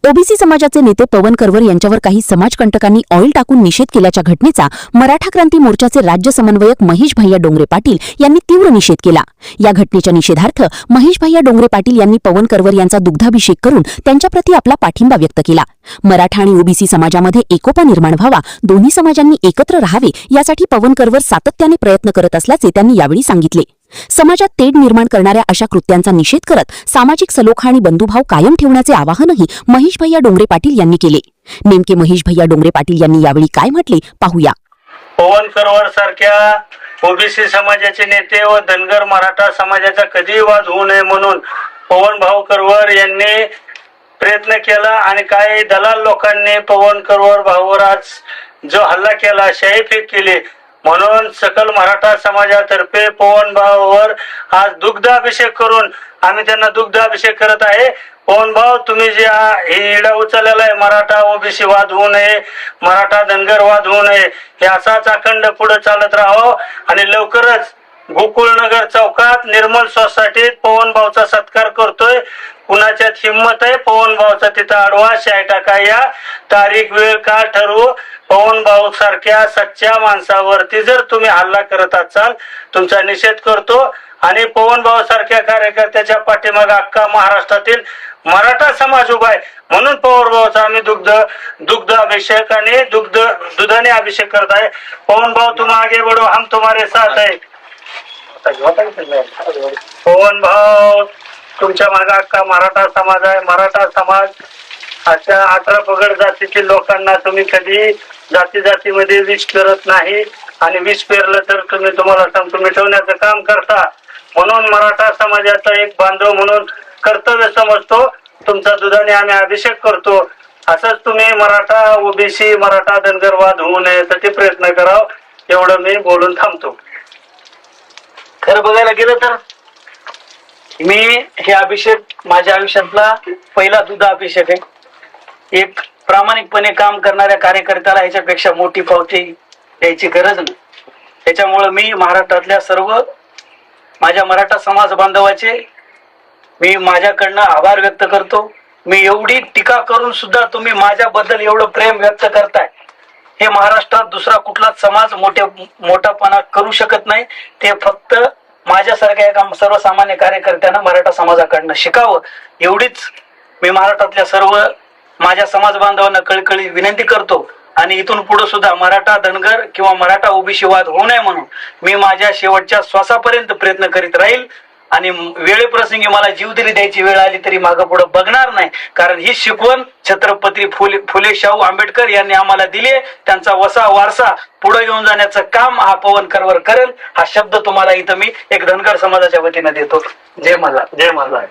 OBC समाजाचे नेते पवन करवर यांच्यावर काही समाजकंटकांनी ऑइल टाकून निषेध केल्याच्या घटनेचा मराठा क्रांती मोर्चाचे राज्य समन्वयक महेश भैया डोंगरे पाटील यांनी तीव्र निषेध केला। या घटनेच्या निषेधार्थ महेश भैया डोंगरे पाटील यांनी पवन करवर यांचा दुग्धाभिषेक करून त्यांच्याप्रती आपला पाठिंबा व्यक्त केला। मराठा आणि ओबीसी समाजामध्ये एकोपा निर्माण व्हावा, दोन्ही समाजांनी एकत्र राहावे यासाठी पवन करवर सातत्याने प्रयत्न करत असल्याचे त्यांनी यावेळी सांगितले। समाजात तेढ निर्माण करणाऱ्या अशा कृत्यांचा निषेध करत सामाजिक सलोखा आणि बंधुभाव कायम ठेवण्याचे आवाहनही महेश भैया डोंगरे पाटील यांनी केले। नेमके महेश भैया डोंगरे पाटील यांनी यावेळी काय म्हटले पाहूया। पवन करवर सारख्या ओबीसी समाजाचे नेते व धनगर मराठा समाजाचा कधी वाद होऊ नये म्हणून पवन भाऊ करवर यांनी प्रयत्न केला आणि काही दलाल लोकांनी पवन करवर भाऊवर आज जो हल्ला केला, शाईफेक केली, म्हणून सकल मराठा समाजातर्फे पवन भाऊवर आज दुग्धाभिषेक करून आम्ही त्यांना दुग्धाभिषेक करत आहे। पवन भाऊ, तुम्ही जे हे इडा उचललेला आहे, मराठा ओबीसी वाद होऊ नये, मराठा धनगर वाद होऊ नये, हे असाच अखंड पुढे चालत राहावं आणि लवकरच गोकुळनगर चौकात निर्मल सोसायटीत पवन भाऊचा सत्कार करतोय। कुणाच्यात हिंमत आहे पवन भाऊचा तिथं आडवा शाय टाका, या तारीख वेळ का ठरवू। पवन भाऊ सारख्या सच्च्या माणसावरती जर तुम्ही हल्ला करत असाल, तुमचा निषेध करतो आणि पवन भाऊ सारख्या कार्यकर्त्याच्या पाठीमागे अख्खा महाराष्ट्रातील मराठा समाज उभा आहे, म्हणून पवन भाऊचा आम्ही दुग्ध अभिषेक आणि दुधाने अभिषेक करत आहे। पवन भाऊ, तुम आगे बढ़ो, हम तुम्हारे साथ है। पवन भाऊ, तुमच्या मागे अख्खा मराठा समाज आहे। मराठा समाज अशा 18 पगड जातीतील लोकांना तुम्ही कधी जातीमध्ये विष पेरत नाही आणि विष पेरलं तर तुम्हाला सांगतो मिटवण्याचं काम करता, म्हणून मराठा समाजाचा एक बांधव म्हणून कर्तव्य समजतो, तुमचा दुधाने आम्ही अभिषेक करतो। असंच तुम्ही मराठा ओबीसी मराठा धनगर वाद होऊ नये यासाठी प्रयत्न करावं, एवढं मी बोलून थांबतो। खरं बघायला गेलं तर मी हे अभिषेक माझ्या आयुष्यातला पहिला दुधाभिषेक आहे। एक प्रामाणिकपणे काम करणाऱ्या कार्यकर्त्याला ह्याच्यापेक्षा मोठी पावती द्यायची गरज नाही। त्याच्यामुळे मी महाराष्ट्रातल्या सर्व माझ्या मराठा समाज बांधवाचे मी माझ्याकडनं आभार व्यक्त करतो। मी एवढी टीका करून सुद्धा तुम्ही माझ्याबद्दल एवढं प्रेम व्यक्त करताय, हे महाराष्ट्रात दुसरा कुठलाच समाज मोठापणा करू शकत नाही। ते फक्त माझ्यासारख्या एका सर्वसामान्य कार्यकर्त्यानं मराठा समाजाकडनं शिकावं, एवढीच मी महाराष्ट्रातल्या सर्व माझ्या समाज बांधवांना कळकळी विनंती करतो। आणि इथून पुढे सुद्धा मराठा धनगर किंवा मराठा ओबीसी वाद होऊ नये म्हणून मी माझ्या शेवटच्या श्वासापर्यंत प्रयत्न करीत राहील आणि वेळेप्रसंगी मला जीवदरी द्यायची वेळ आली तरी मागं पुढे बघणार नाही, कारण ही शिकवण छत्रपती फुले शाहू आंबेडकर यांनी आम्हाला दिली आहे। त्यांचा वसा वारसा पुढे घेऊन जाण्याचं काम हा पवन करवर करेल, हा शब्द तुम्हाला इथं मी एक धनगर समाजाच्या वतीने देतो। जय मल्हार, जय मल्हार।